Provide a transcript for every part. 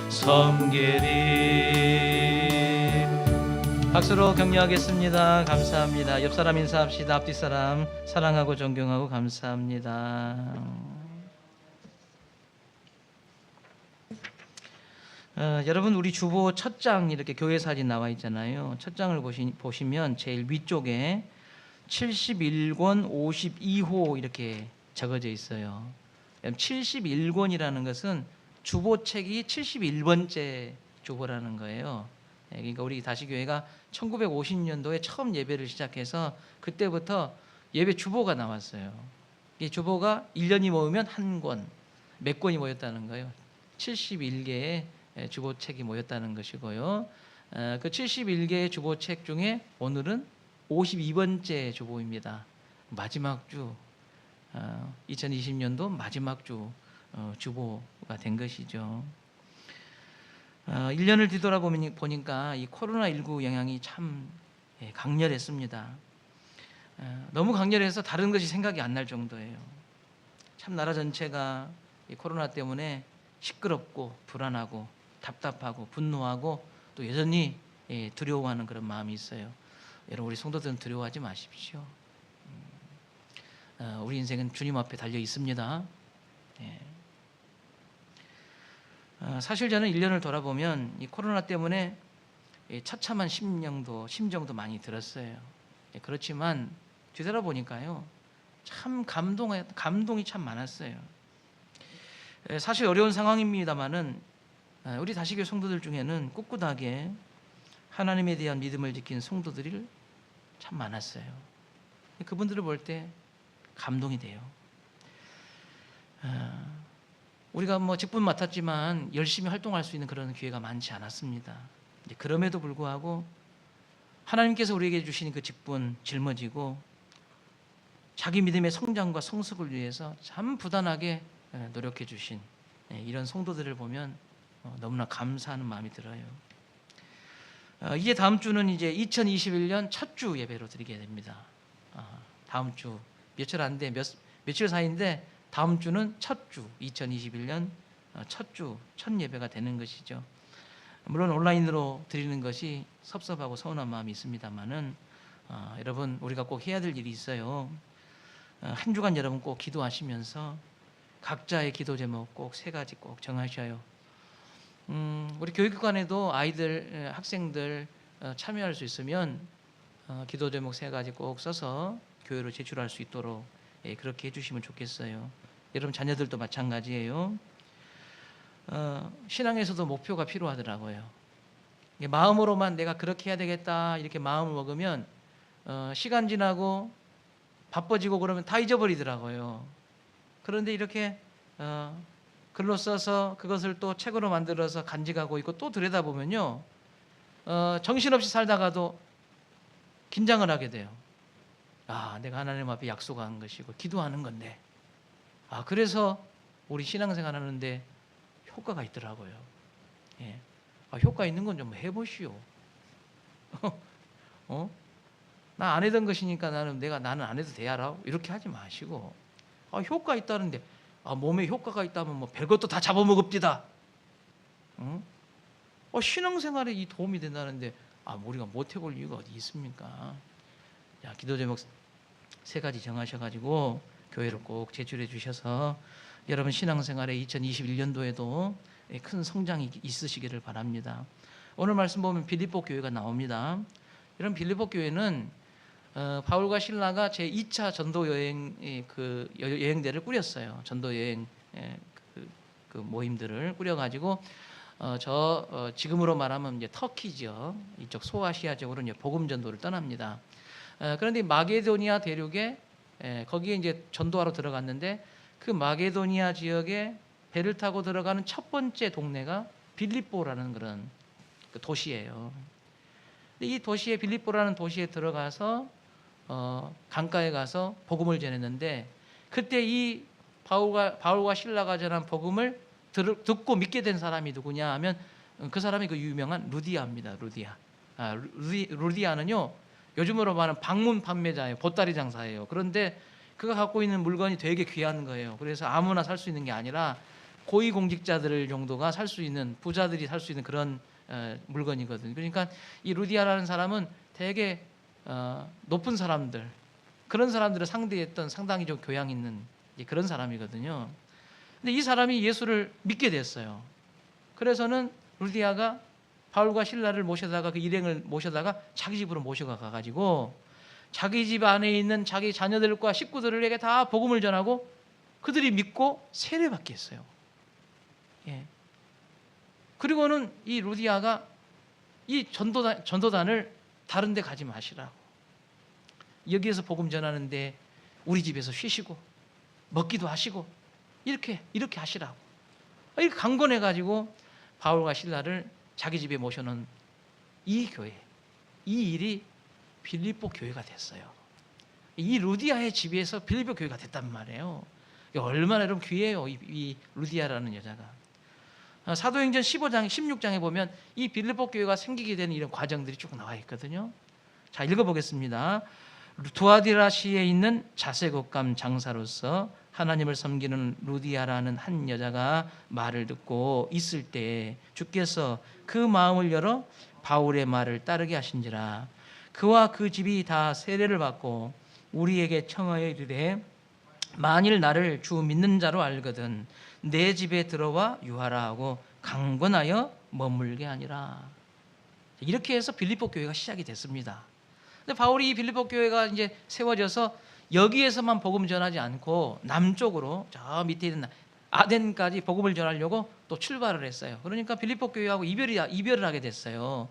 섬기리. 박수로 격려하겠습니다. 감사합니다. 옆 사람 인사합시다. 앞뒤 사람 사랑하고 존경하고 감사합니다. 여러분, 우리 주보 첫 장 이렇게 교회 사진 나와 있잖아요. 첫 장을 보시면 제일 위쪽에 71권 52호 이렇게 적어져 있어요. 71권이라는 것은 주보책이 71번째 주보라는 거예요. 그러니까 우리 다시교회가 1950년도에 처음 예배를 시작해서 그때부터 예배 주보가 나왔어요. 이 주보가 1년이 모이면 한 권, 몇 권이 모였다는 거예요. 71개의 주보책이 모였다는 것이고요. 그 71개의 주보책 중에 오늘은 52번째 주보입니다. 마지막 주, 2020년도 마지막 주 주보가 된 것이죠. 1년을 뒤돌아보니까 이 코로나19 영향이 참 강렬했습니다. 너무 강렬해서 다른 것이 생각이 안 날 정도예요. 참 나라 전체가 이 코로나 때문에 시끄럽고 불안하고 답답하고 분노하고 또 여전히 두려워하는 그런 마음이 있어요. 여러분, 우리 성도들은 두려워하지 마십시오. 우리 인생은 주님 앞에 달려 있습니다. 사실 저는 1년을 돌아보면 이 코로나 때문에 처참한 심정도 많이 들었어요. 그렇지만 뒤돌아보니까요, 참 감동이 참 많았어요. 사실 어려운 상황입니다만은 우리 다시교회 성도들 중에는 꿋꿋하게 하나님에 대한 믿음을 지킨 성도들이 참 많았어요. 그분들을 볼 때 감동이 돼요. 우리가 직분 맡았지만 열심히 활동할 수 있는 그런 기회가 많지 않았습니다. 그럼에도 불구하고 하나님께서 우리에게 주신 그 직분 짊어지고 자기 믿음의 성장과 성숙을 위해서 참 부단하게 노력해 주신 이런 성도들을 보면 너무나 감사하는 마음이 들어요. 이제 다음 주는 이제 2021년 첫 주 예배로 드리게 됩니다. 다음 주 며칠 안 돼, 며칠 사이인데 다음 주는 첫 주, 2021년 첫 주, 첫 예배가 되는 것이죠. 물론 온라인으로 드리는 것이 섭섭하고 서운한 마음이 있습니다만은 여러분, 우리가 꼭 해야 될 일이 있어요. 한 주간 여러분 꼭 기도하시면서 각자의 기도 제목 꼭 3가지 꼭 정하셔요. 우리 교육관에도 아이들, 학생들 참여할 수 있으면 기도 제목 3가지 꼭 써서 교회로 제출할 수 있도록 그렇게 해주시면 좋겠어요. 여러분 자녀들도 마찬가지예요. 신앙에서도 목표가 필요하더라고요. 마음으로만 내가 그렇게 해야 되겠다 이렇게 마음을 먹으면 시간 지나고 바빠지고 그러면 다 잊어버리더라고요. 그런데 이렇게 글로 써서 그것을 또 책으로 만들어서 간직하고 있고 또 들여다보면요, 정신없이 살다가도 긴장을 하게 돼요. 내가 하나님 앞에 약속한 것이고 기도하는 건데, 그래서 우리 신앙생활 하는데 효과가 있더라고요. 효과 있는 건 좀 해보시오. 나 안 했던 것이니까 나는 안 해도 돼야라 이렇게 하지 마시고, 효과 있다는데 몸에 효과가 있다면 별것도 다 잡아먹읍디다. 신앙생활에 이 도움이 된다는데 우리가 못 해볼 이유가 어디 있습니까? 기도 제목 3가지 정하셔가지고 교회로 꼭 제출해 주셔서 여러분 신앙생활에 2021년도에도 큰 성장이 있으시기를 바랍니다. 오늘 말씀 보면 빌립보 교회가 나옵니다. 이런 빌립보 교회는 바울과 실라가 제2차 전도 여행 여행대를 꾸렸어요. 전도 여행 그 모임들을 꾸려가지고 지금으로 말하면 이제 터키죠. 이쪽 소아시아 지역으로 이제 복음 전도를 떠납니다. 그런데 마게도니아 대륙에 거기에 이제 전도하러 들어갔는데 그 마게도니아 지역에 배를 타고 들어가는 첫 번째 동네가 빌립보라는 그런 그 도시예요. 근데 이 도시에 빌립보라는 도시에 들어가서 강가에 가서 복음을 전했는데 그때 이 바울과 실라가 전한 복음을 듣고 믿게 된 사람이 누구냐 하면 그 사람이 그 유명한 루디아입니다. 루디아는요, 요즘으로 말하는 방문 판매자예요. 보따리 장사예요. 그런데 그가 갖고 있는 물건이 되게 귀한 거예요. 그래서 아무나 살 수 있는 게 아니라 고위공직자들 정도가 살 수 있는, 부자들이 살 수 있는 그런 물건이거든요. 그러니까 이 루디아라는 사람은 되게 높은 사람들, 그런 사람들을 상대했던 상당히 좀 교양 있는 그런 사람이거든요. 근데 이 사람이 예수를 믿게 됐어요. 그래서는 루디아가 바울과 실라를 모셔다가, 그 일행을 모셔다가 자기 집으로 모셔가 가지고 자기 집 안에 있는 자기 자녀들과 식구들에게 다 복음을 전하고 그들이 믿고 세례받게 했어요. 예. 그리고는 이 루디아가 이 전도단을 다른 데 가지 마시라고, 여기에서 복음 전하는데 우리 집에서 쉬시고 먹기도 하시고 이렇게 하시라고, 이렇게 강권해 가지고 바울과 실라를 자기 집에 모셔놓은 이 교회, 이 일이 빌립보 교회가 됐어요. 이 루디아의 집에서 빌립보 교회가 됐단 말이에요. 얼마나 여러분 귀해요, 이 루디아라는 여자가. 사도행전 15장, 16장에 보면 이 빌립보 교회가 생기게 되는 이런 과정들이 쭉 나와 있거든요. 자, 읽어보겠습니다. 두아디라시에 있는 자색옷감 장사로서 하나님을 섬기는 루디아라는 한 여자가 말을 듣고 있을 때 주께서 그 마음을 열어 바울의 말을 따르게 하신지라. 그와 그 집이 다 세례를 받고 우리에게 청하여 이르되 만일 나를 주 믿는 자로 알거든 내 집에 들어와 유하라 하고 강권하여 머물게 하니라. 이렇게 해서 빌립보 교회가 시작이 됐습니다. 근데 바울이 이 빌립보 교회가 이제 세워져서 여기에서만 복음 전하지 않고 남쪽으로 저 밑에 있는 아덴까지 복음을 전하려고 또 출발을 했어요. 그러니까 빌립보 교회하고 이별을 하게 됐어요.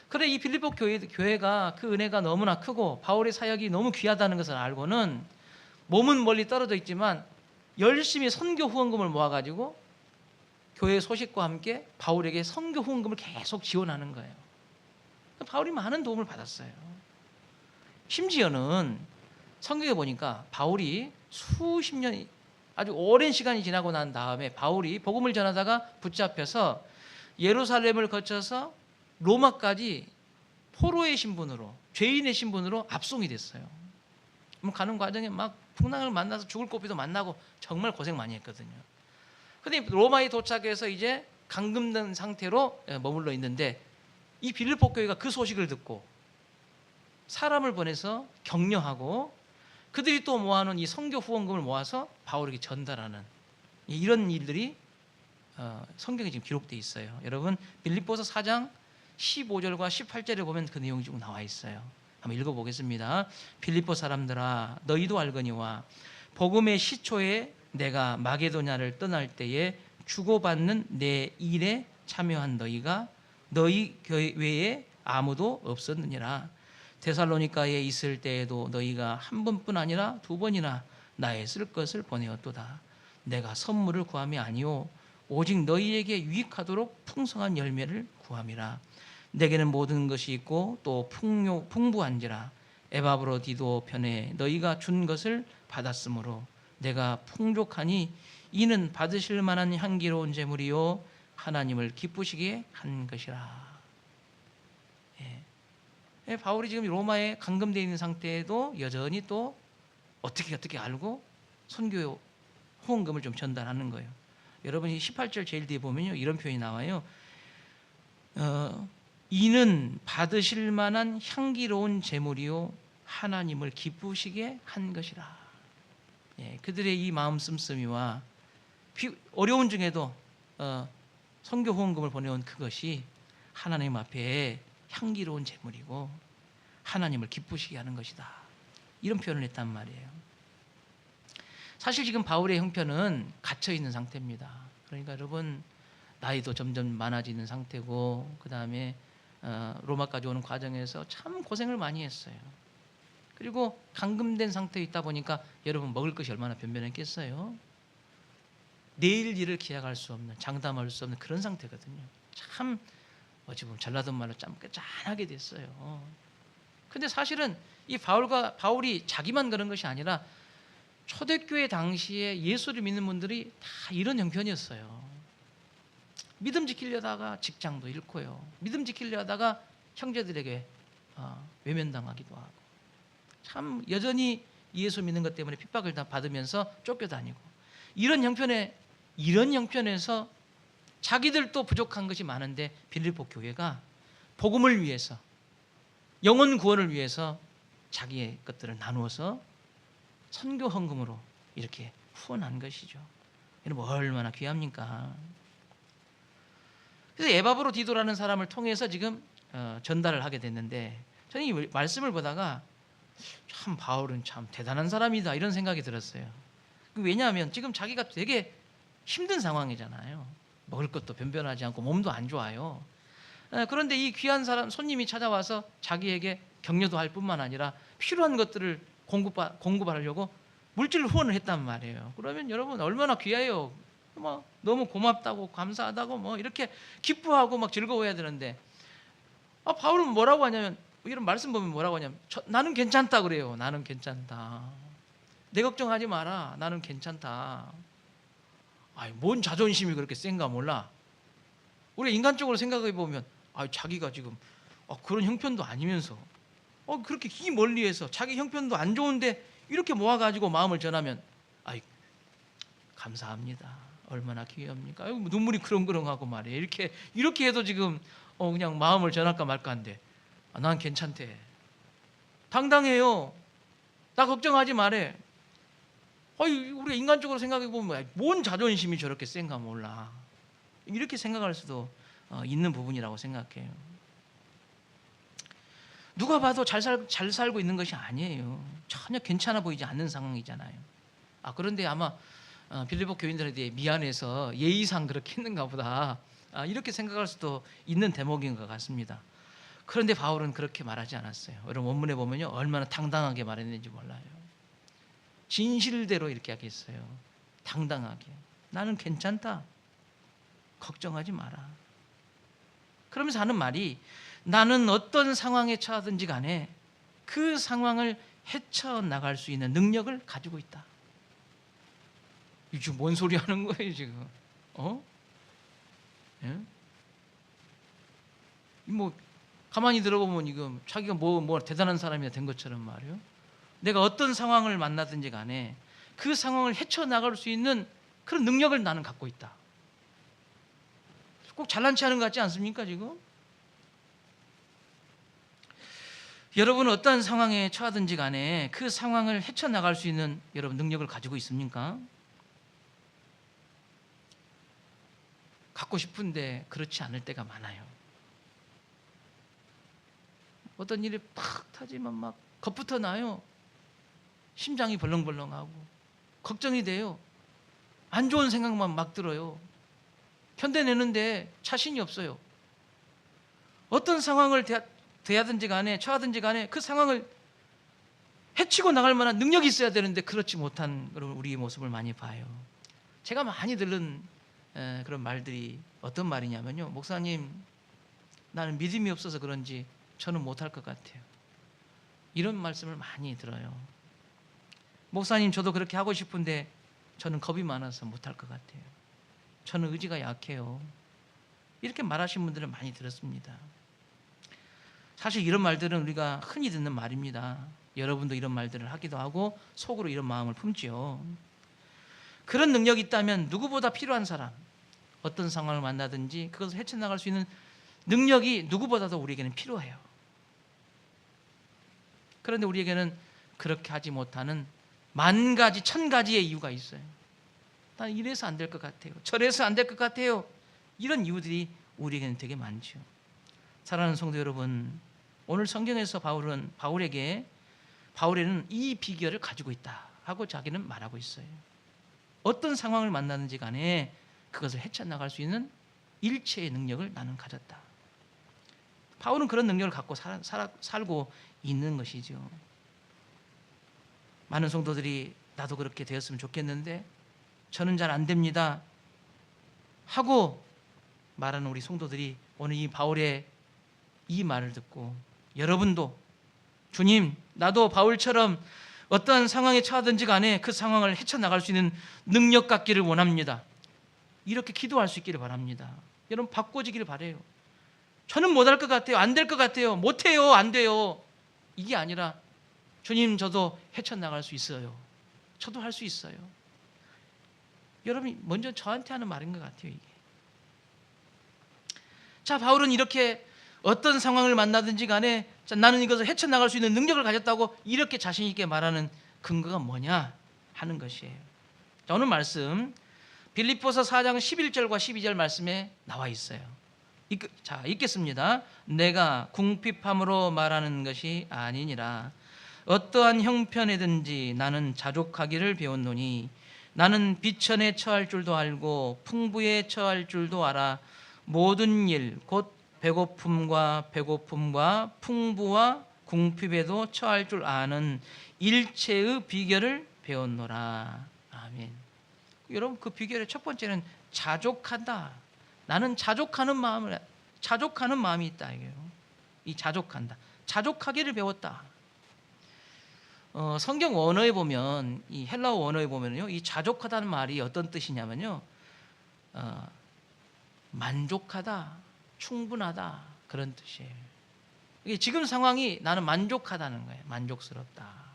그래, 이 빌립보 교회가 그 은혜가 너무나 크고 바울의 사역이 너무 귀하다는 것을 알고는 몸은 멀리 떨어져 있지만 열심히 선교 후원금을 모아가지고 교회 소식과 함께 바울에게 선교 후원금을 계속 지원하는 거예요. 바울이 많은 도움을 받았어요. 심지어는 성경에 보니까 바울이 수십 년, 아주 오랜 시간이 지나고 난 다음에 바울이 복음을 전하다가 붙잡혀서 예루살렘을 거쳐서 로마까지 포로의 신분으로, 죄인의 신분으로 압송이 됐어요. 가는 과정에 막 풍랑을 만나서 죽을 고비도 만나고 정말 고생 많이 했거든요. 그런데 로마에 도착해서 이제 감금된 상태로 머물러 있는데 이 빌립보 교회가 그 소식을 듣고 사람을 보내서 격려하고 그들이 또 모아놓은 이 선교 후원금을 모아서 바울에게 전달하는 이런 일들이 성경에 지금 기록되어 있어요. 여러분 빌립보서 4장 15절과 18절에 보면 그 내용이 쭉 나와 있어요. 한번 읽어보겠습니다. 빌립보 사람들아 너희도 알거니와 복음의 시초에 내가 마게도냐를 떠날 때에 주고받는 내 일에 참여한 너희가 너희 교회에 아무도 없었느니라. 데살로니가에 있을 때에도 너희가 한 번뿐 아니라 두 번이나 나의 쓸 것을 보내었도다. 내가 선물을 구함이 아니오 오직 너희에게 유익하도록 풍성한 열매를 구함이라. 내게는 모든 것이 있고 또 풍부한지라. 에바브로디도 편에 너희가 준 것을 받았으므로 내가 풍족하니 이는 받으실 만한 향기로운 제물이요 하나님을 기쁘시게 한 것이라. 바울이 지금 로마에 감금되어 있는 상태에도 여전히 또 어떻게 알고 선교 후원금을 좀 전달하는 거예요. 여러분이 18절 제일 뒤에 보면요 이런 표현이 나와요. 이는 받으실 만한 향기로운 제물이요 하나님을 기쁘시게 한 것이라. 그들의 이 마음 씀씀이와 어려운 중에도 선교 후원금을 보내온 그것이 하나님 앞에 향기로운 제물이고 하나님을 기쁘시게 하는 것이다. 이런 표현을 했단 말이에요. 사실 지금 바울의 형편은 갇혀 있는 상태입니다. 그러니까 여러분 나이도 점점 많아지는 상태고 그 다음에 로마까지 오는 과정에서 참 고생을 많이 했어요. 그리고 감금된 상태에 있다 보니까 여러분 먹을 것이 얼마나 변변했겠어요. 내일 일을 기약할 수 없는, 장담할 수 없는 그런 상태거든요. 참 어찌 보면 전라도 말로 짠하게 됐어요. 근데 사실은 이 바울이 자기만 그런 것이 아니라 초대교회 당시에 예수를 믿는 분들이 다 이런 형편이었어요. 믿음 지키려다가 직장도 잃고요. 믿음 지키려다가 형제들에게 외면당하기도 하고 참 여전히 예수 믿는 것 때문에 핍박을 다 받으면서 쫓겨다니고 이런 형편에 이런 형편에서 자기들도 부족한 것이 많은데 빌립보 교회가 복음을 위해서, 영혼 구원을 위해서 자기의 것들을 나누어서 선교 헌금으로 이렇게 후원한 것이죠. 여러분 얼마나 귀합니까? 그래서 에바브로 디도라는 사람을 통해서 지금 전달을 하게 됐는데, 저는 이 말씀을 보다가 참 바울은 참 대단한 사람이다 이런 생각이 들었어요. 왜냐하면 지금 자기가 되게 힘든 상황이잖아요. 먹을 것도 변변하지 않고 몸도 안 좋아요. 그런데 이 귀한 사람 손님이 찾아와서 자기에게 격려도 할 뿐만 아니라 필요한 것들을 공급하려고 물질 후원을 했단 말이에요. 그러면 여러분 얼마나 귀해요. 뭐 너무 고맙다고 감사하다고 뭐 이렇게 기뻐하고 막 즐거워해야 되는데, 바울은 뭐라고 하냐면, 이런 말씀 보면 뭐라고 하냐면 나는 괜찮다 그래요. 나는 괜찮다. 내 걱정하지 마라. 나는 괜찮다. 뭔 자존심이 그렇게 센가 몰라. 우리가 인간적으로 생각해 보면 자기가 지금 그런 형편도 아니면서 그렇게 이 멀리에서 자기 형편도 안 좋은데 이렇게 모아가지고 마음을 전하면 감사합니다. 얼마나 귀합니까? 눈물이 그렁그렁하고 말이에요. 이렇게 해도 지금 그냥 마음을 전할까 말까 한데, 난 괜찮대. 당당해요. 나 걱정하지 말해. 우리가 인간적으로 생각해 보면 뭔 자존심이 저렇게 센가 몰라. 이렇게 생각할 수도 있는 부분이라고 생각해요. 누가 봐도 잘 살고 있는 것이 아니에요. 전혀 괜찮아 보이지 않는 상황이잖아요. 그런데 아마 빌립보 교인들에 대해 미안해서 예의상 그렇게 했는가 보다, 이렇게 생각할 수도 있는 대목인 것 같습니다. 그런데 바울은 그렇게 말하지 않았어요. 여러분 원문에 보면요, 얼마나 당당하게 말했는지 몰라요. 진실대로 이렇게 하겠어요. 당당하게. 나는 괜찮다. 걱정하지 마라. 그러면서 하는 말이, 나는 어떤 상황에 처하든지 간에 그 상황을 헤쳐나갈 수 있는 능력을 가지고 있다. 지금 뭔 소리 하는 거예요 지금? 예? 가만히 들어보면 지금 자기가 뭐 대단한 사람이 된 것처럼 말이에요. 내가 어떤 상황을 만나든지 간에 그 상황을 헤쳐나갈 수 있는 그런 능력을 나는 갖고 있다. 꼭 잘난 체 하는 것 같지 않습니까 지금? 여러분은 어떤 상황에 처하든지 간에 그 상황을 헤쳐나갈 수 있는 여러분 능력을 가지고 있습니까? 갖고 싶은데 그렇지 않을 때가 많아요. 어떤 일이 팍 타지만 막 겁부터 나요. 심장이 벌렁벌렁하고 걱정이 돼요. 안 좋은 생각만 막 들어요. 견뎌내는데 자신이 없어요. 어떤 상황을 대하든지 간에 처하든지 간에 그 상황을 헤치고 나갈 만한 능력이 있어야 되는데 그렇지 못한 우리의 모습을 많이 봐요. 제가 많이 들은 그런 말들이 어떤 말이냐면요, 목사님 나는 믿음이 없어서 그런지 저는 못할 것 같아요. 이런 말씀을 많이 들어요. 목사님 저도 그렇게 하고 싶은데 저는 겁이 많아서 못할 것 같아요. 저는 의지가 약해요. 이렇게 말하신 분들을 많이 들었습니다. 사실 이런 말들은 우리가 흔히 듣는 말입니다. 여러분도 이런 말들을 하기도 하고 속으로 이런 마음을 품지요. 그런 능력이 있다면 누구보다 필요한 사람, 어떤 상황을 만나든지 그것을 헤쳐나갈 수 있는 능력이 누구보다도 우리에게는 필요해요. 그런데 우리에게는 그렇게 하지 못하는 만 가지, 천 가지의 이유가 있어요. 난 이래서 안 될 것 같아요. 저래서 안 될 것 같아요. 이런 이유들이 우리에게는 되게 많죠. 사랑하는 성도 여러분, 오늘 성경에서 바울에게는 이 비결을 가지고 있다 하고 자기는 말하고 있어요. 어떤 상황을 만나는지 간에 그것을 헤쳐나갈 수 있는 일체의 능력을 나는 가졌다. 바울은 그런 능력을 갖고 살고 있는 것이죠. 많은 성도들이 나도 그렇게 되었으면 좋겠는데 저는 잘 안 됩니다 하고 말하는 우리 성도들이 오늘 이 바울의 이 말을 듣고, 여러분도 주님 나도 바울처럼 어떠한 상황에 처하든지 간에 그 상황을 헤쳐나갈 수 있는 능력 갖기를 원합니다, 이렇게 기도할 수 있기를 바랍니다. 여러분 바꿔지기를 바라요. 저는 못할 것 같아요. 안 될 것 같아요. 못해요. 안 돼요. 이게 아니라 주님 저도 헤쳐나갈 수 있어요. 저도 할 수 있어요. 여러분이 먼저 저한테 하는 말인 것 같아요, 이게. 자, 바울은 이렇게 어떤 상황을 만나든지 간에 나는 이것을 헤쳐나갈 수 있는 능력을 가졌다고 이렇게 자신 있게 말하는 근거가 뭐냐 하는 것이에요. 자, 오늘 말씀 빌립보서 4장 11절과 12절 말씀에 나와 있어요. 자, 읽겠습니다. 내가 궁핍함으로 말하는 것이 아니니라. 어떠한 형편에든지 나는 자족하기를 배웠노니 나는 비천에 처할 줄도 알고 풍부에 처할 줄도 알아. 모든 일 곧 배고픔과 풍부와 궁핍에도 처할 줄 아는 일체의 비결을 배웠노라. 아멘. 여러분, 그 비결의 첫 번째는 자족한다. 나는 자족하는 마음이 있다, 이게요. 이 자족한다. 자족하기를 배웠다. 성경 원어에 보면, 이 헬라어 원어에 보면요, 이 자족하다는 말이 어떤 뜻이냐면요, 만족하다, 충분하다, 그런 뜻이에요. 이게 지금 상황이 나는 만족하다는 거예요. 만족스럽다.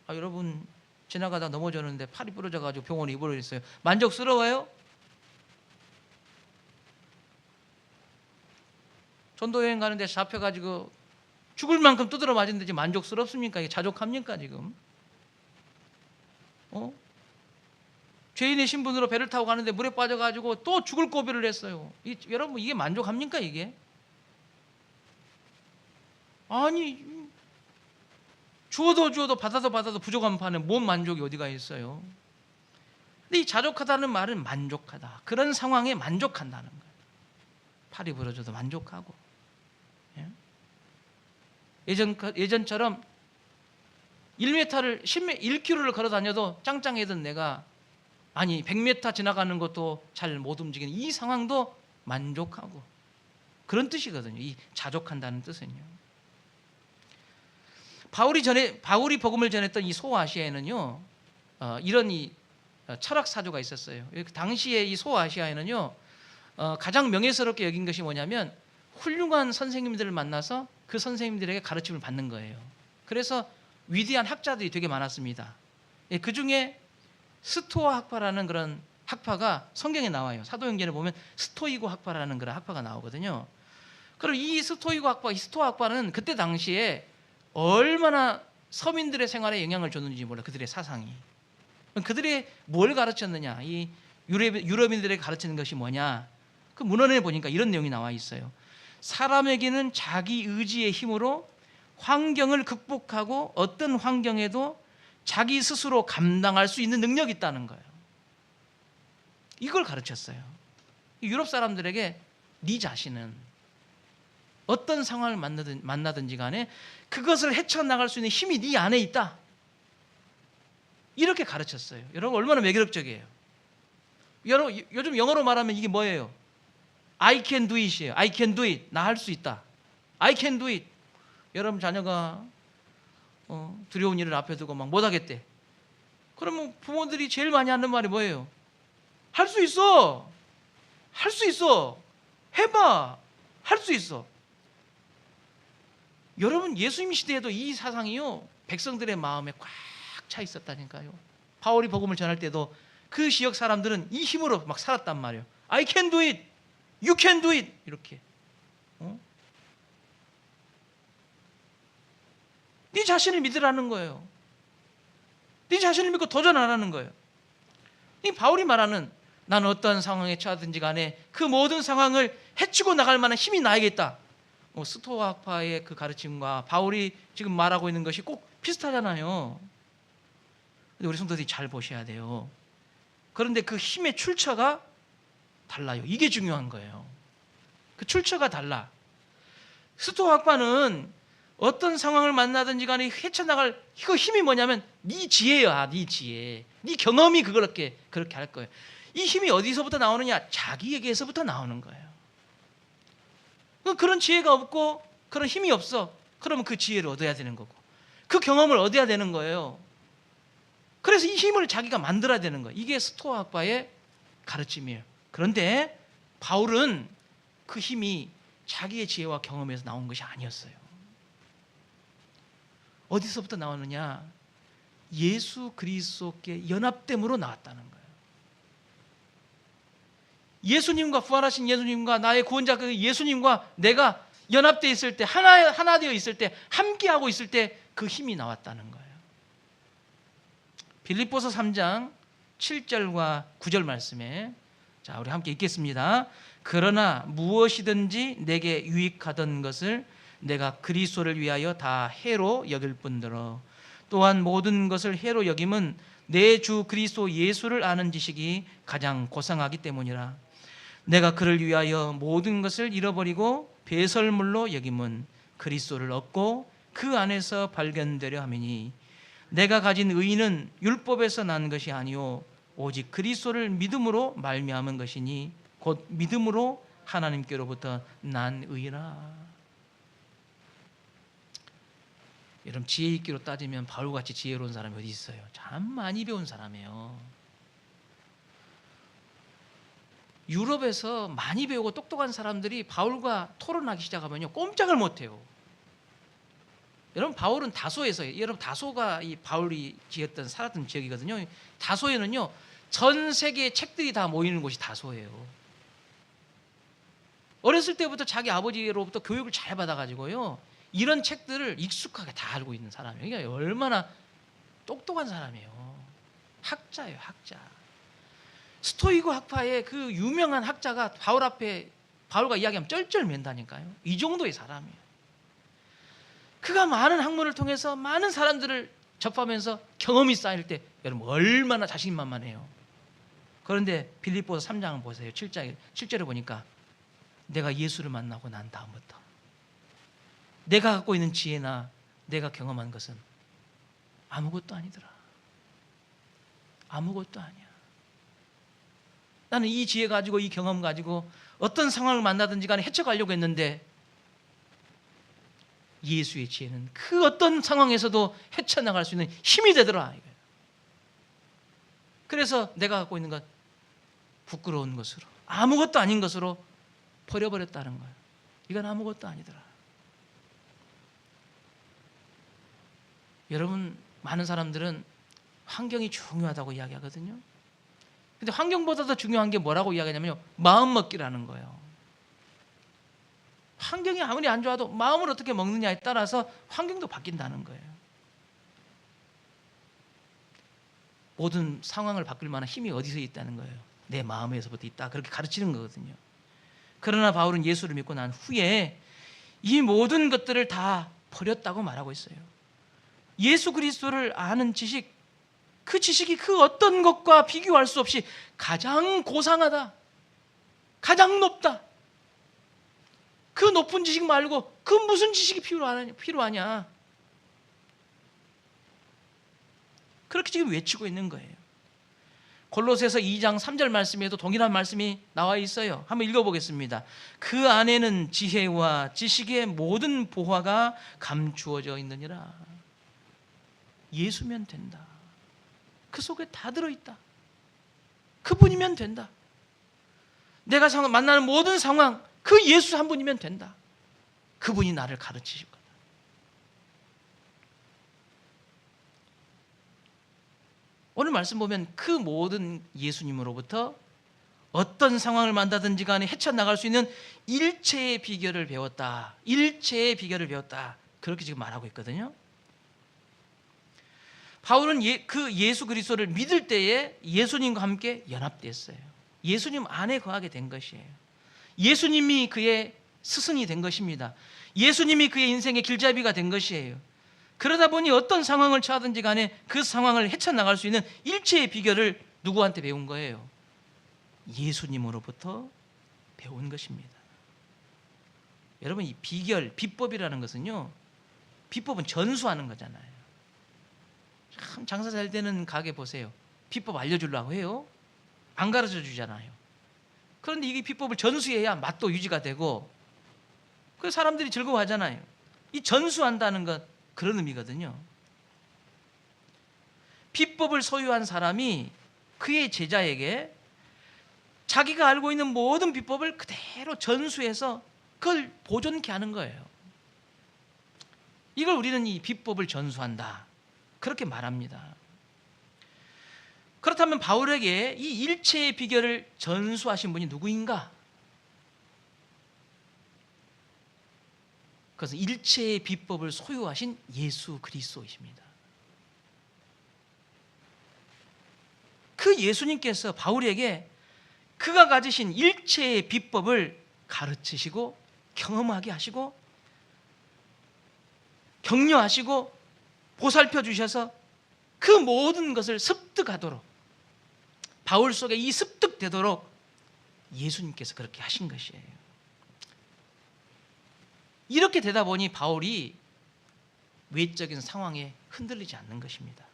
여러분, 지나가다 넘어졌는데 팔이 부러져가지고 병원에 입원했어요. 만족스러워요? 전도여행 가는데 잡혀가지고 죽을 만큼 두드러 맞은데 지금 만족스럽습니까? 이게 자족합니까 지금? 죄인의 신분으로 배를 타고 가는데 물에 빠져가지고 또 죽을 고비를 했어요. 여러분, 이게 만족합니까 이게? 아니, 주어도 받아도 부족한 판에 뭔 만족이 어디가 있어요? 근데 이 자족하다는 말은 만족하다. 그런 상황에 만족한다는 거예요. 팔이 부러져도 만족하고. 예전처럼 1km를 걸어 다녀도 짱짱해던 내가 100m 지나가는 것도 잘 못 움직이는 이 상황도 만족하고, 그런 뜻이거든요. 이 자족한다는 뜻은요. 바울이 복음을 전했던 이 소아시아에는요, 이런 이 철학 사조가 있었어요. 당시에 이 소아시아에는요, 가장 명예스럽게 여긴 것이 뭐냐면 훌륭한 선생님들을 만나서 그 선생님들에게 가르침을 받는 거예요. 그래서 위대한 학자들이 되게 많았습니다. 그 중에 스토아 학파라는 그런 학파가 성경에 나와요. 사도행전에 보면 스토이고 학파라는 그런 학파가 나오거든요. 그럼 이 스토아 학파는 그때 당시에 얼마나 서민들의 생활에 영향을 줬는지 몰라. 그들의 사상이. 그들이 뭘 가르쳤느냐? 이 유럽인들에게 가르치는 것이 뭐냐? 그 문헌에 보니까 이런 내용이 나와 있어요. 사람에게는 자기 의지의 힘으로 환경을 극복하고 어떤 환경에도 자기 스스로 감당할 수 있는 능력이 있다는 거예요. 이걸 가르쳤어요. 유럽 사람들에게 네 자신은 어떤 상황을 만나든지 간에 그것을 헤쳐나갈 수 있는 힘이 네 안에 있다. 이렇게 가르쳤어요. 여러분, 얼마나 매력적이에요. 여러분, 요즘 영어로 말하면 이게 뭐예요? I can do it이에요. I can do it. 나 할 수 있다. I can do it. 여러분 자녀가 두려운 일을 앞에 두고 막 못하겠대. 그러면 부모들이 제일 많이 하는 말이 뭐예요? 할 수 있어. 할 수 있어. 해봐. 할 수 있어. 여러분, 예수님 시대에도 이 사상이요, 백성들의 마음에 꽉 차 있었다니까요. 바울이 복음을 전할 때도 그 지역 사람들은 이 힘으로 막 살았단 말이에요. I can do it. You can do it. 이렇게. 네 자신을 믿으라는 거예요. 네 자신을 믿고 도전하라는 거예요. 이 바울이 말하는 나는 어떤 상황에 처하든지 간에 그 모든 상황을 헤치고 나갈 만한 힘이 나에게 있다. 스토아파의 그 가르침과 바울이 지금 말하고 있는 것이 꼭 비슷하잖아요. 근데 우리 성도들이 잘 보셔야 돼요. 그런데 그 힘의 출처가 달라요. 이게 중요한 거예요. 그 출처가 달라. 스토아파는 어떤 상황을 만나든지 간에 헤쳐나갈 그 힘이 뭐냐면 네 지혜야. 네 지혜. 네 경험이 그렇게 할 거예요. 이 힘이 어디서부터 나오느냐? 자기에게서부터 나오는 거예요. 그런 지혜가 없고 그런 힘이 없어. 그러면 그 지혜를 얻어야 되는 거고 그 경험을 얻어야 되는 거예요. 그래서 이 힘을 자기가 만들어야 되는 거예요. 이게 스토아 학파의 가르침이에요. 그런데 바울은 그 힘이 자기의 지혜와 경험에서 나온 것이 아니었어요. 어디서부터 나오느냐? 예수 그리스도께 연합됨으로 나왔다는 거예요. 예수님과 부활하신 예수님과 나의 구원자 그 예수님과 내가 연합되어 있을 때 하나 되어 있을 때 함께하고 있을 때 그 힘이 나왔다는 거예요. 빌립보서 3장 7절과 9절 말씀에 자 우리 함께 읽겠습니다. 그러나 무엇이든지 내게 유익하던 것을 내가 그리스도를 위하여 다 해로 여길 뿐더러 또한 모든 것을 해로 여김은 내 주 그리스도 예수를 아는 지식이 가장 고상하기 때문이라. 내가 그를 위하여 모든 것을 잃어버리고 배설물로 여김은 그리스도를 얻고 그 안에서 발견되려 함이니 내가 가진 의는 율법에서 난 것이 아니요 오직 그리스도를 믿음으로 말미암은 것이니 곧 믿음으로 하나님께로부터 난 의라. 여러분 지혜 있기로 따지면 바울같이 지혜로운 사람이 어디 있어요? 참 많이 배운 사람이에요. 유럽에서 많이 배우고 똑똑한 사람들이 바울과 토론하기 시작하면요 꼼짝을 못해요. 여러분 바울은 다소에서 여러분 다소가 이 바울이 지었던 살았던 지역이거든요. 다소에는요 전 세계의 책들이 다 모이는 곳이 다소예요. 어렸을 때부터 자기 아버지로부터 교육을 잘 받아가지고요 이런 책들을 익숙하게 다 알고 있는 사람이에요. 그러니까 얼마나 똑똑한 사람이에요. 학자예요, 학자. 스토이고 학파의 그 유명한 학자가 바울 앞에 바울과 이야기하면 쩔쩔맨다니까요. 이 정도의 사람이에요. 그가 많은 학문을 통해서 많은 사람들을 접하면서 경험이 쌓일 때 여러분 얼마나 자신만만해요. 그런데 빌립보서 3장을 보세요. 7절에 보니까 내가 예수를 만나고 난 다음부터 내가 갖고 있는 지혜나 내가 경험한 것은 아무것도 아니더라. 아무것도 아니야. 나는 이 지혜 가지고 이 경험 가지고 어떤 상황을 만나든지 간에 헤쳐가려고 했는데 예수의 지혜는 그 어떤 상황에서도 헤쳐나갈 수 있는 힘이 되더라. 그래서 내가 갖고 있는 것 부끄러운 것으로 아무것도 아닌 것으로 버려버렸다는 거예요. 이건 아무것도 아니더라. 여러분 많은 사람들은 환경이 중요하다고 이야기하거든요. 근데 환경보다 더 중요한 게 뭐라고 이야기하냐면요 마음먹기라는 거예요. 환경이 아무리 안 좋아도 마음을 어떻게 먹느냐에 따라서 환경도 바뀐다는 거예요. 모든 상황을 바꿀 만한 힘이 어디서 있다는 거예요? 내 마음에서부터 있다. 그렇게 가르치는 거거든요. 그러나 바울은 예수를 믿고 난 후에 이 모든 것들을 다 버렸다고 말하고 있어요. 예수 그리스도를 아는 지식, 그 지식이 그 어떤 것과 비교할 수 없이 가장 고상하다, 가장 높다. 그 높은 지식 말고 그 무슨 지식이 필요하냐. 그렇게 지금 외치고 있는 거예요. 골로새서 2장 3절 말씀에도 동일한 말씀이 나와 있어요. 한번 읽어보겠습니다. 그 안에는 지혜와 지식의 모든 보화가 감추어져 있느니라. 예수면 된다. 그 속에 다 들어있다. 그분이면 된다. 내가 만나는 모든 상황 그 예수 한 분이면 된다. 그분이 나를 가르치실 거다. 오늘 말씀 보면 그 모든 예수님으로부터 어떤 상황을 만나든지 간에 헤쳐나갈 수 있는 일체의 비결을 배웠다. 일체의 비결을 배웠다. 그렇게 지금 말하고 있거든요. 바울은 그 예수 그리스도를 믿을 때에 예수님과 함께 연합됐어요. 예수님 안에 거하게 된 것이에요. 예수님이 그의 스승이 된 것입니다. 예수님이 그의 인생의 길잡이가 된 것이에요. 그러다 보니 어떤 상황을 처하든지 간에 그 상황을 헤쳐나갈 수 있는 일체의 비결을 누구한테 배운 거예요? 예수님으로부터 배운 것입니다. 여러분 이 비결, 비법이라는 것은요, 비법은 전수하는 거잖아요. 참 장사 잘 되는 가게 보세요. 비법 알려주려고 해요. 안 가르쳐 주잖아요. 그런데 이 비법을 전수해야 맛도 유지가 되고 그 사람들이 즐거워하잖아요. 이 전수한다는 것 그런 의미거든요. 비법을 소유한 사람이 그의 제자에게 자기가 알고 있는 모든 비법을 그대로 전수해서 그걸 보존케 하는 거예요. 이걸 우리는 이 비법을 전수한다 그렇게 말합니다. 그렇다면 바울에게 이 일체의 비결을 전수하신 분이 누구인가? 그것은 일체의 비법을 소유하신 예수 그리스도이십니다. 그 예수님께서 바울에게 그가 가지신 일체의 비법을 가르치시고 경험하게 하시고 격려하시고 보살펴 주셔서 그 모든 것을 습득하도록, 바울 속에 이 습득되도록 예수님께서 그렇게 하신 것이에요. 이렇게 되다 보니 바울이 외적인 상황에 흔들리지 않는 것입니다.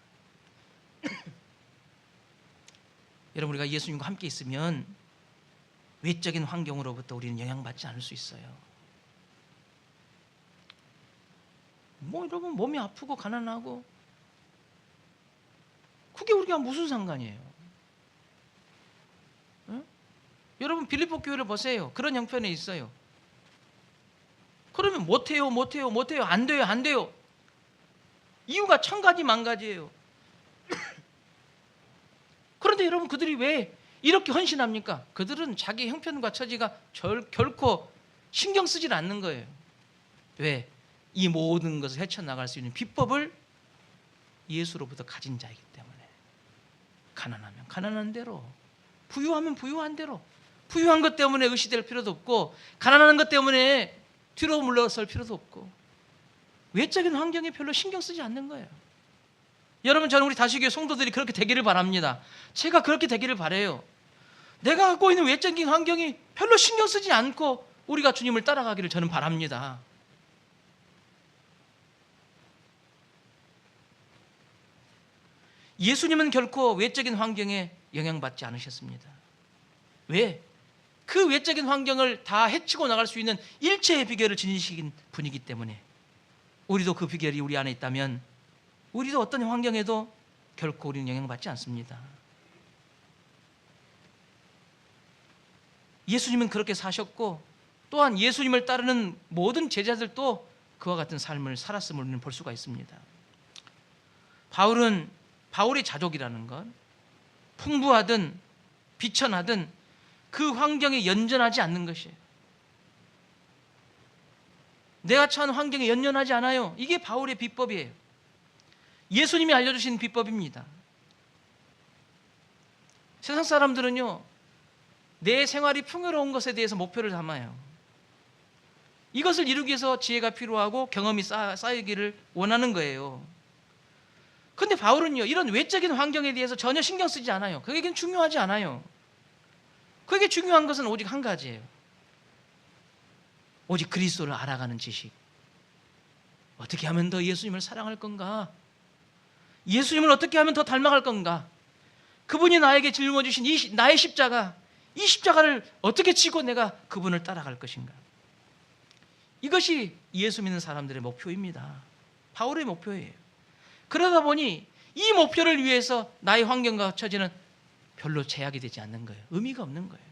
여러분, 우리가 예수님과 함께 있으면 외적인 환경으로부터 우리는 영향받지 않을 수 있어요. 여러분, 몸이 아프고 가난하고 그게 우리가 무슨 상관이에요? 응? 여러분, 빌립보 교회를 보세요. 그런 형편에 있어요. 그러면 못해요, 안 돼요. 이유가 천 가지 만 가지예요. 그런데 여러분, 그들이 왜 이렇게 헌신합니까? 그들은 자기 형편과 처지가 결코 신경 쓰질 않는 거예요. 왜? 이 모든 것을 헤쳐나갈 수 있는 비법을 예수로부터 가진 자이기 때문에. 가난하면 가난한 대로, 부유하면 부유한 대로, 부유한 것 때문에 의시될 필요도 없고, 가난한 것 때문에 뒤로 물러설 필요도 없고, 외적인 환경에 별로 신경 쓰지 않는 거예요. 여러분, 저는 우리 다시교회 성도들이 그렇게 되기를 바랍니다. 제가 그렇게 되기를 바라요. 내가 갖고 있는 외적인 환경이 별로 신경 쓰지 않고 우리가 주님을 따라가기를 저는 바랍니다. 예수님은 결코 외적인 환경에 영향받지 않으셨습니다. 왜? 그 외적인 환경을 다 헤치고 나갈 수 있는 일체의 비결을 지니신 분이기 때문에. 우리도 그 비결이 우리 안에 있다면 우리도 어떤 환경에도 결코 우리는 영향받지 않습니다. 예수님은 그렇게 사셨고, 또한 예수님을 따르는 모든 제자들도 그와 같은 삶을 살았음을 우리는 볼 수가 있습니다. 바울의 자족이라는 것, 풍부하든 비천하든 그 환경에 연연하지 않는 것이에요. 내가 처한 환경에 연연하지 않아요. 이게 바울의 비법이에요. 예수님이 알려주신 비법입니다. 세상 사람들은요, 내 생활이 풍요로운 것에 대해서 목표를 삼아요. 이것을 이루기 위해서 지혜가 필요하고 경험이 쌓이기를 원하는 거예요. 그런데 바울은요, 이런 외적인 환경에 대해서 전혀 신경 쓰지 않아요. 그게 중요하지 않아요. 그게 중요한 것은 오직 한 가지예요. 오직 그리스도를 알아가는 지식. 어떻게 하면 더 예수님을 사랑할 건가? 예수님을 어떻게 하면 더 닮아갈 건가? 그분이 나에게 짊어지신 나의 십자가, 이 십자가를 어떻게 지고 내가 그분을 따라갈 것인가? 이것이 예수 믿는 사람들의 목표입니다. 바울의 목표예요. 그러다 보니 이 목표를 위해서 나의 환경과 처지는 별로 제약이 되지 않는 거예요. 의미가 없는 거예요.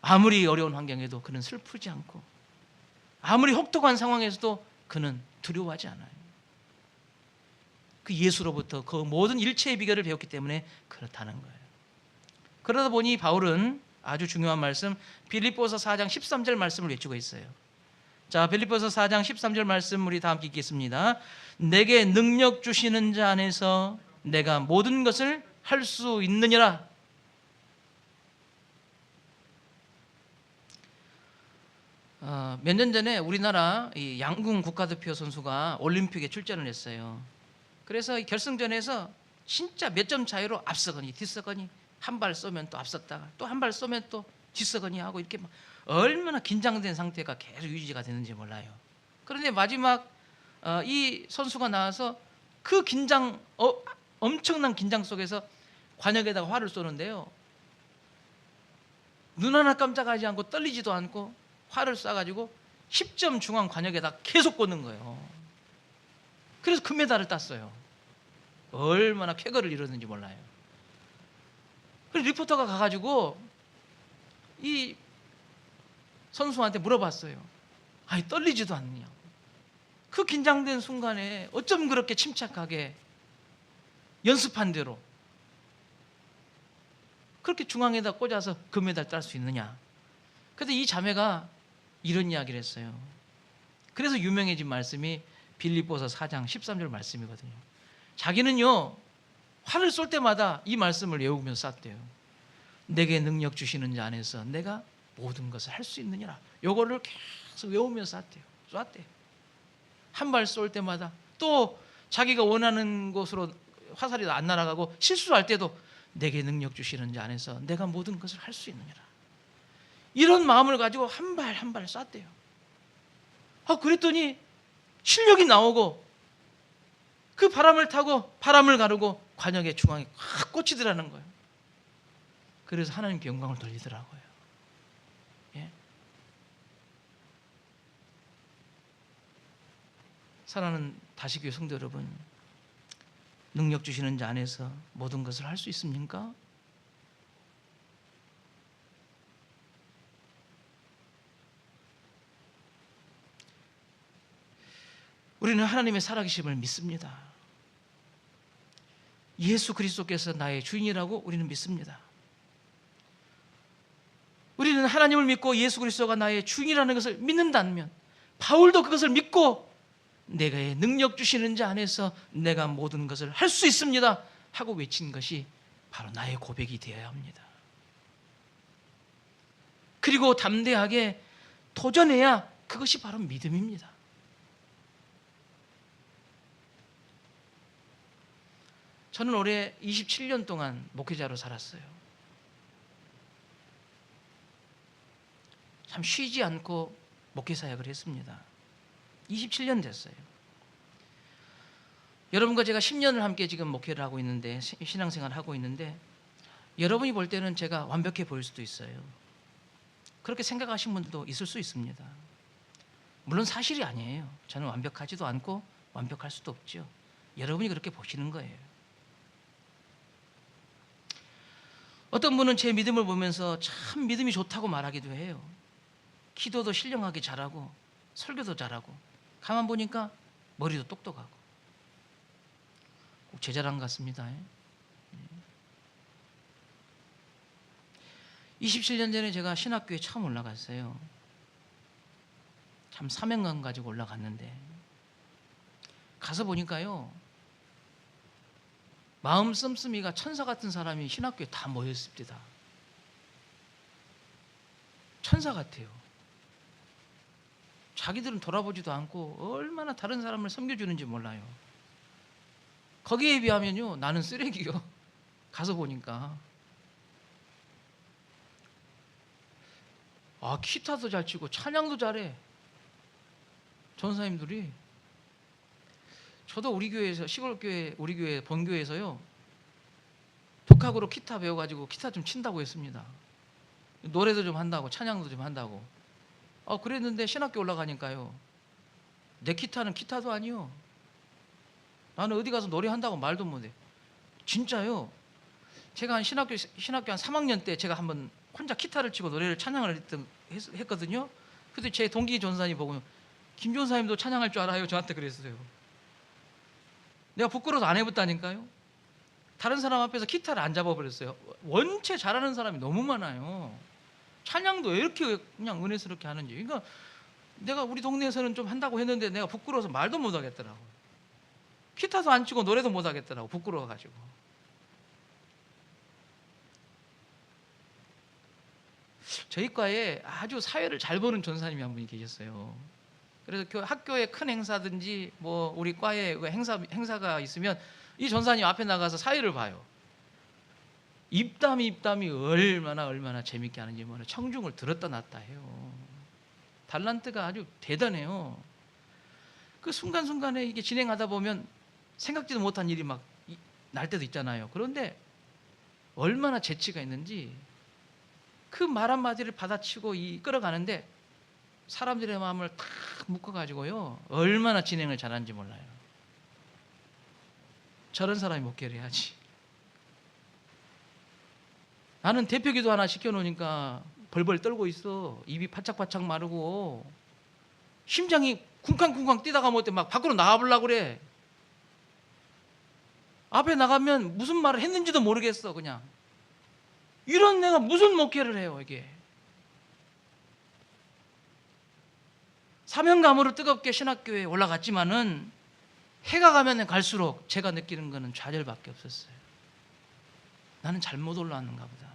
아무리 어려운 환경에도 그는 슬프지 않고, 아무리 혹독한 상황에서도 그는 두려워하지 않아요. 그 예수로부터 그 모든 일체의 비결을 배웠기 때문에 그렇다는 거예요. 그러다 보니 바울은 아주 중요한 말씀, 빌립보서 4장 13절 말씀을 외치고 있어요. 자, 빌립보서 4장 13절 말씀 우리 다 함께 읽겠습니다. 내게 능력 주시는 자 안에서 내가 모든 것을 할 수 있느니라. 몇 년 전에 우리나라 이 양궁 국가대표 선수가 올림픽에 출전을 했어요. 그래서 이 결승전에서 진짜 몇 점 차이로 앞서거니 뒤서거니, 한 발 쏘면 또 앞섰다가 또 한 발 쏘면 또 뒤서거니 하고, 이렇게 막 얼마나 긴장된 상태가 계속 유지가 되는지 몰라요. 그런데 마지막 이 선수가 나와서 그 엄청난 긴장 속에서 관역에다가 활을 쏘는데요, 눈 하나 깜짝하지 않고 떨리지도 않고 활을 쏴가지고 10점 중앙 관역에다 계속 꽂는 거예요. 그래서 금메달을 땄어요. 얼마나 쾌거를 이뤘는지 몰라요. 그래서 리포터가 가가지고 이 선수한테 물어봤어요. 아니, 떨리지도 않느냐고. 그 긴장된 순간에 어쩜 그렇게 침착하게 연습한 대로 그렇게 중앙에다 꽂아서 금메달 딸 수 있느냐. 그런데 이 자매가 이런 이야기를 했어요. 그래서 유명해진 말씀이 빌립보서 4장 13절 말씀이거든요. 자기는요, 활을 쏠 때마다 이 말씀을 외우면서 쐈대요. 내게 능력 주시는 자 안에서 내가 모든 것을 할 수 있느니라. 요거를 계속 외우면서 쐈대요. 한 발 쏠 때마다, 또 자기가 원하는 곳으로 화살이 안 날아가고 실수할 때도 내게 능력 주시는 자 안에서 내가 모든 것을 할 수 있느니라. 이런 마음을 가지고 한 발 한 발 쐈대요. 그랬더니 실력이 나오고 그 바람을 타고 바람을 가르고 관역의 중앙에 확 꽂히더라는 거예요. 그래서 하나님께 영광을 돌리더라고요. 예? 사랑하는 다시교회 성도 여러분, 능력 주시는 자 안에서 모든 것을 할 수 있습니까? 우리는 하나님의 살아계심을 믿습니다. 예수 그리스도께서 나의 주인이라고 우리는 믿습니다. 우리는 하나님을 믿고 예수 그리스도가 나의 주인이라는 것을 믿는다면, 바울도 그것을 믿고 내가 능력 주시는 자 안에서 내가 모든 것을 할 수 있습니다 하고 외친 것이 바로 나의 고백이 되어야 합니다. 그리고 담대하게 도전해야 그것이 바로 믿음입니다. 저는 올해 27년 동안 목회자로 살았어요. 참 쉬지 않고 목회 사역을 했습니다. 27년 됐어요. 여러분과 제가 10년을 함께 지금 목회를 하고 있는데, 신앙생활을 하고 있는데, 여러분이 볼 때는 제가 완벽해 보일 수도 있어요. 그렇게 생각하시는 분들도 있을 수 있습니다. 물론 사실이 아니에요. 저는 완벽하지도 않고 완벽할 수도 없죠. 여러분이 그렇게 보시는 거예요. 어떤 분은 제 믿음을 보면서 참 믿음이 좋다고 말하기도 해요. 기도도 신령하게 잘하고 설교도 잘하고 가만 보니까 머리도 똑똑하고. 꼭 제 자랑 같습니다. 27년 전에 제가 신학교에 처음 올라갔어요. 참 사명감 가지고 올라갔는데 가서 보니까요, 마음 씀씀이가 천사 같은 사람이 신학교에 다 모였습니다. 천사 같아요. 자기들은 돌아보지도 않고 얼마나 다른 사람을 섬겨주는지 몰라요. 거기에 비하면요, 나는 쓰레기요. 가서 보니까 기타도 잘 치고 찬양도 잘해. 전사님들이. 저도 우리 교회에서, 시골교회, 우리 교회 본교회에서요, 독학으로 기타 배워가지고 기타 좀 친다고 했습니다. 노래도 좀 한다고, 찬양도 좀 한다고. 그랬는데 신학교 올라가니까요, 내 기타는 기타도 아니요. 나는 어디 가서 노래한다고 말도 못해. 진짜요. 제가 신학교 한 3학년 때 제가 한번 혼자 기타를 치고 노래를 찬양을 했거든요. 그때 제 동기 전사님 보고, 김 전사님도 찬양할 줄 알아요? 저한테 그랬어요. 내가 부끄러워서 안 해봤다니까요. 다른 사람 앞에서 기타를 안 잡아버렸어요. 원체 잘하는 사람이 너무 많아요. 찬양도 왜 이렇게 그냥 은혜스럽게 하는지. 그러니까 내가 우리 동네에서는 좀 한다고 했는데 내가 부끄러워서 말도 못 하겠더라고. 기타도 안 치고 노래도 못 하겠더라고, 부끄러워가지고. 저희 과에 아주 사회를 잘 보는 전사님이 한 분이 계셨어요. 그래서 학교에 큰 행사든지 뭐 우리 과에 행사가 있으면 이 전사님 앞에 나가서 사회를 봐요. 입담이 얼마나 재밌게 하는지 모르는, 청중을 들었다 놨다 해요. 달란트가 아주 대단해요. 그 순간순간에 이게 진행하다 보면 생각지도 못한 일이 막 날 때도 있잖아요. 그런데 얼마나 재치가 있는지 그 말 한마디를 받아치고 끌어가는데 사람들의 마음을 탁 묶어가지고요, 얼마나 진행을 잘하는지 몰라요. 저런 사람이 목회를 해야지. 나는 대표기도 하나 시켜놓으니까 벌벌 떨고 있어. 입이 바짝바짝 마르고 심장이 쿵쾅쿵쾅 뛰다가 못해 막 밖으로 나가보려고 그래. 앞에 나가면 무슨 말을 했는지도 모르겠어. 그냥 이런 내가 무슨 목회를 해요 이게. 사명감으로 뜨겁게 신학교에 올라갔지만은 해가 가면 갈수록 제가 느끼는 거는 좌절밖에 없었어요. 나는 잘못 올라왔는가 보다.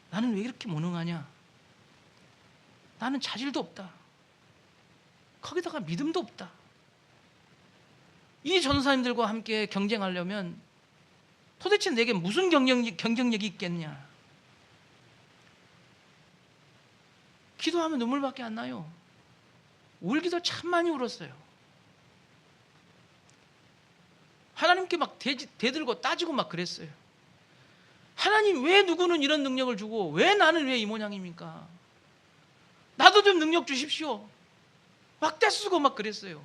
나는 왜 이렇게 무능하냐? 나는 자질도 없다. 거기다가 믿음도 없다. 이 전도사님들과 함께 경쟁하려면 도대체 내게 무슨 경쟁력이 있겠냐? 기도하면 눈물밖에 안 나요. 울기도 참 많이 울었어요. 하나님께 막 대들고 따지고 막 그랬어요. 하나님 왜 누구는 이런 능력을 주고 왜 나는 왜 이 모양입니까? 나도 좀 능력 주십시오. 막 떼쓰고 막 그랬어요.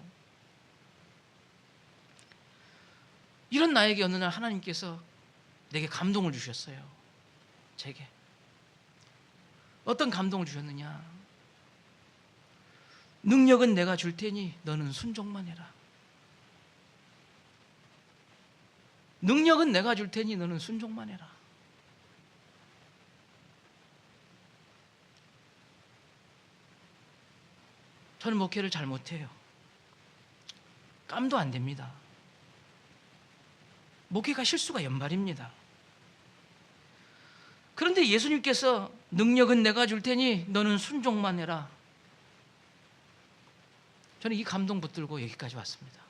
이런 나에게 어느 날 하나님께서 내게 감동을 주셨어요. 제게. 어떤 감동을 주셨느냐? 능력은 내가 줄 테니 너는 순종만 해라. 능력은 내가 줄 테니 너는 순종만 해라. 저는 목회를 잘 못해요. 깜도 안 됩니다. 목회가 실수가 연발입니다. 그런데 예수님께서 능력은 내가 줄 테니 너는 순종만 해라. 저는 이 감동 붙들고 여기까지 왔습니다.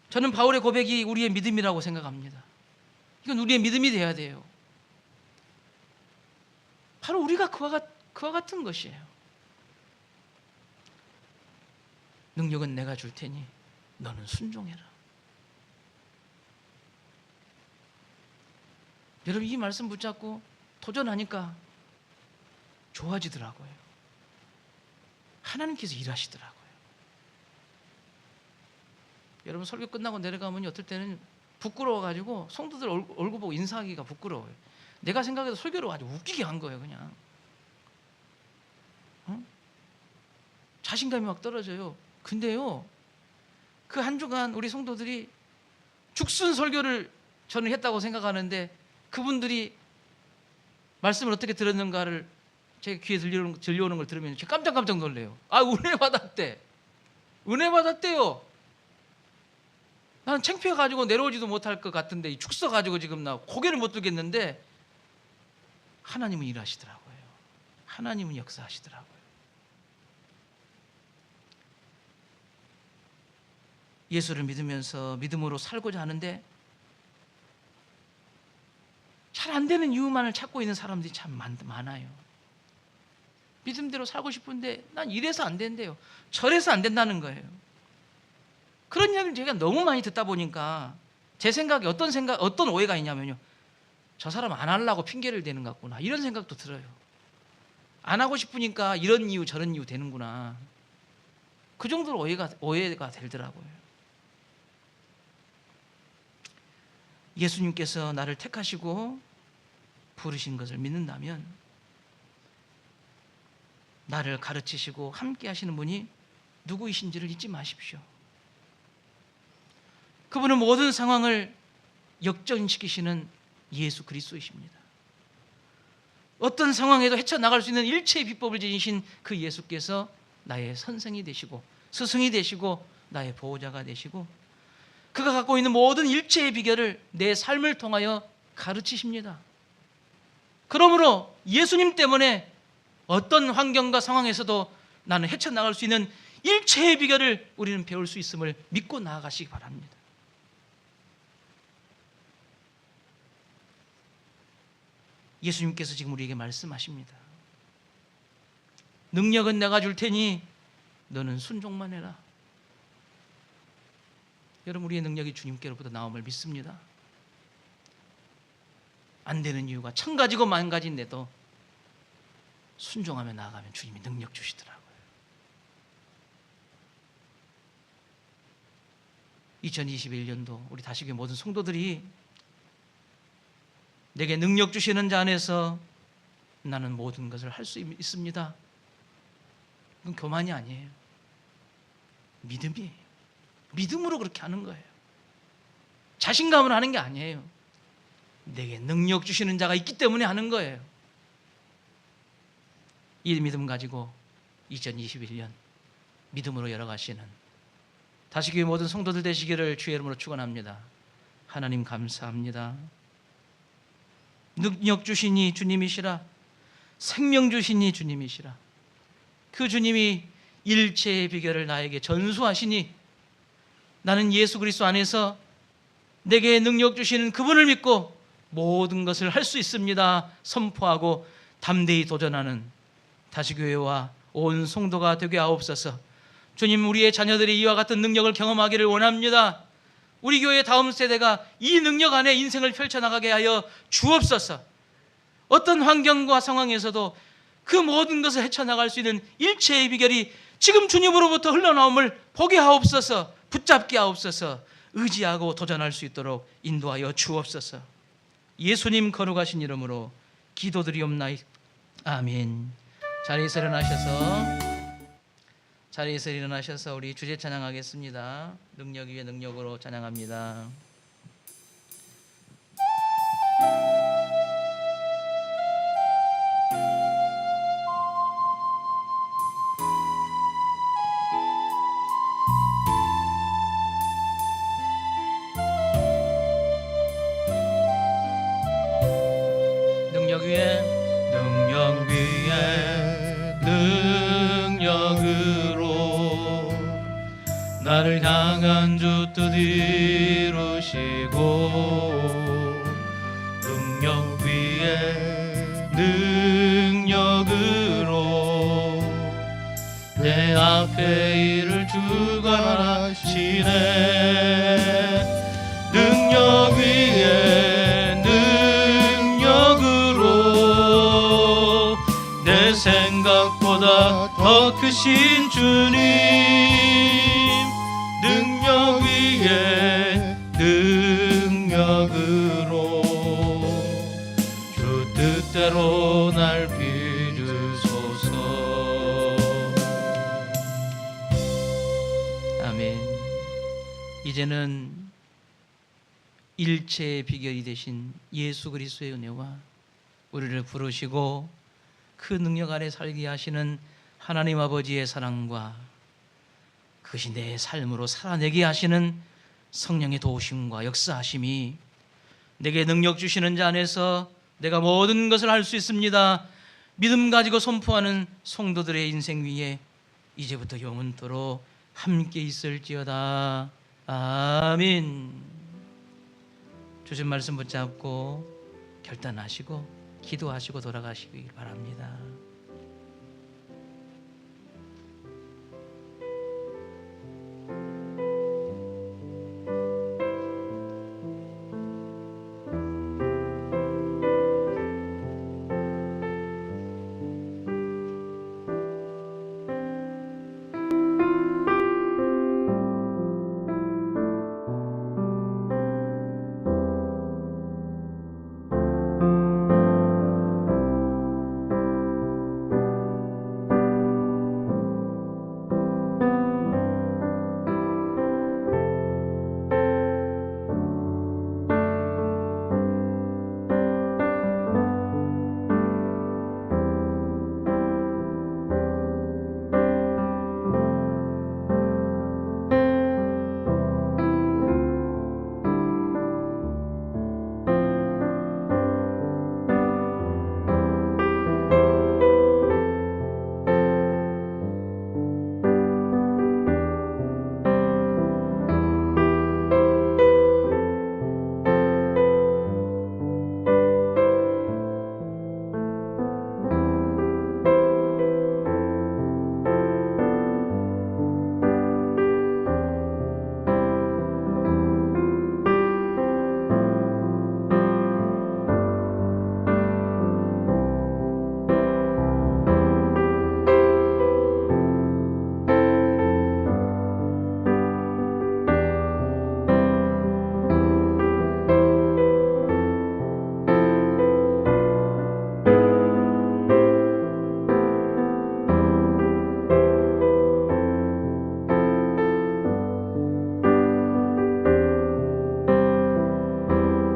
저는 바울의 고백이 우리의 믿음이라고 생각합니다. 이건 우리의 믿음이 돼야 돼요. 바로 우리가 그와 같은 것이에요. 능력은 내가 줄 테니 너는 순종해라. 여러분 이 말씀 붙잡고 도전하니까 좋아지더라고요. 하나님께서 일하시더라고요. 여러분 설교 끝나고 내려가면 어떨 때는 부끄러워가지고 성도들 얼굴 보고 인사하기가 부끄러워요. 내가 생각해도 설교를 아주 웃기게 한 거예요. 그냥 자신감이 막 떨어져요. 근데요 그 한 주간 우리 성도들이 죽순 설교를 저는 했다고 생각하는데 그분들이 말씀을 어떻게 들었는가를 제 귀에 들려오는 걸 들으면 깜짝 놀래요. 아 은혜 받았대. 은혜 받았대요. 나는 창피해가지고 내려오지도 못할 것 같은데 죽 써가지고 지금 나 고개를 못 들겠는데 하나님은 일하시더라고요. 하나님은 역사하시더라고요. 예수를 믿으면서 믿음으로 살고자 하는데 잘 안 되는 이유만을 찾고 있는 사람들이 참 많아요. 믿음대로 살고 싶은데 난 이래서 안 된대요. 저래서 안 된다는 거예요. 그런 이야기를 제가 너무 많이 듣다 보니까 제 생각에 어떤 오해가 있냐면요. 저 사람 안 하려고 핑계를 대는 것 같구나. 이런 생각도 들어요. 안 하고 싶으니까 이런 이유 저런 이유 되는구나. 그 정도로 오해가 되더라고요. 예수님께서 나를 택하시고 부르신 것을 믿는다면 나를 가르치시고 함께 하시는 분이 누구이신지를 잊지 마십시오. 그분은 모든 상황을 역전시키시는 예수 그리스도이십니다. 어떤 상황에도 헤쳐나갈 수 있는 일체의 비법을 지니신 그 예수께서 나의 선생이 되시고 스승이 되시고 나의 보호자가 되시고 그가 갖고 있는 모든 일체의 비결을 내 삶을 통하여 가르치십니다. 그러므로 예수님 때문에 어떤 환경과 상황에서도 나는 헤쳐나갈 수 있는 일체의 비결을 우리는 배울 수 있음을 믿고 나아가시기 바랍니다. 예수님께서 지금 우리에게 말씀하십니다. 능력은 내가 줄 테니 너는 순종만 해라. 여러분 우리의 능력이 주님께로부터 나옴을 믿습니다. 안 되는 이유가 천 가지고 만 가지인데도 순종하며 나아가면 주님이 능력 주시더라고요. 2021년도 우리 다시교회 모든 성도들이 내게 능력 주시는 자 안에서 나는 모든 것을 할 수 있습니다. 그건 교만이 아니에요. 믿음이에요. 믿음으로 그렇게 하는 거예요. 자신감으로 하는 게 아니에요. 내게 능력 주시는 자가 있기 때문에 하는 거예요. 이 믿음 가지고 2021년 믿음으로 열어가시는 다시교회 모든 성도들 되시기를 주의 이름으로 축원합니다. 하나님 감사합니다. 능력 주시니 주님이시라, 생명 주시니 주님이시라. 그 주님이 일체의 비결을 나에게 전수하시니 나는 예수 그리스도 안에서 내게 능력 주시는 그분을 믿고 모든 것을 할 수 있습니다 선포하고 담대히 도전하는 다시교회와 온 성도가 되게 하옵소서. 주님, 우리의 자녀들이 이와 같은 능력을 경험하기를 원합니다. 우리 교회의 다음 세대가 이 능력 안에 인생을 펼쳐나가게 하여 주옵소서. 어떤 환경과 상황에서도 그 모든 것을 헤쳐나갈 수 있는 일체의 비결이 지금 주님으로부터 흘러나옴을 보게 하옵소서. 붙잡게 하옵소서. 의지하고 도전할 수 있도록 인도하여 주옵소서. 예수님 거룩하신 이름으로 기도드리옵나이다. 아멘. 자리에서 일어나셔서 우리 주제 찬양하겠습니다. 능력 위에 능력으로 찬양합니다. 능력 위에 능력으로 나를 향한 주 뜻 이루시고 능력 위에 능력으로 내 앞에 일을 주관하시네. 능력 위에 능력으로 내 생각보다 더 크신 주님, 능력 위에 능력으로 주 뜻대로 날 빚으소서. 아멘. 이제는 일체의 비결이 되신 예수 그리스도의 은혜와 우리를 부르시고 그 능력 아래 살게 하시는 하나님 아버지의 사랑과 그것이 내 삶으로 살아내게 하시는 성령의 도우심과 역사하심이 내게 능력 주시는 자 안에서 내가 모든 것을 할 수 있습니다 믿음 가지고 선포하는 성도들의 인생 위에 이제부터 영원토록 함께 있을지어다. 아멘. 주신 말씀 붙잡고 결단하시고 기도하시고 돌아가시길 바랍니다.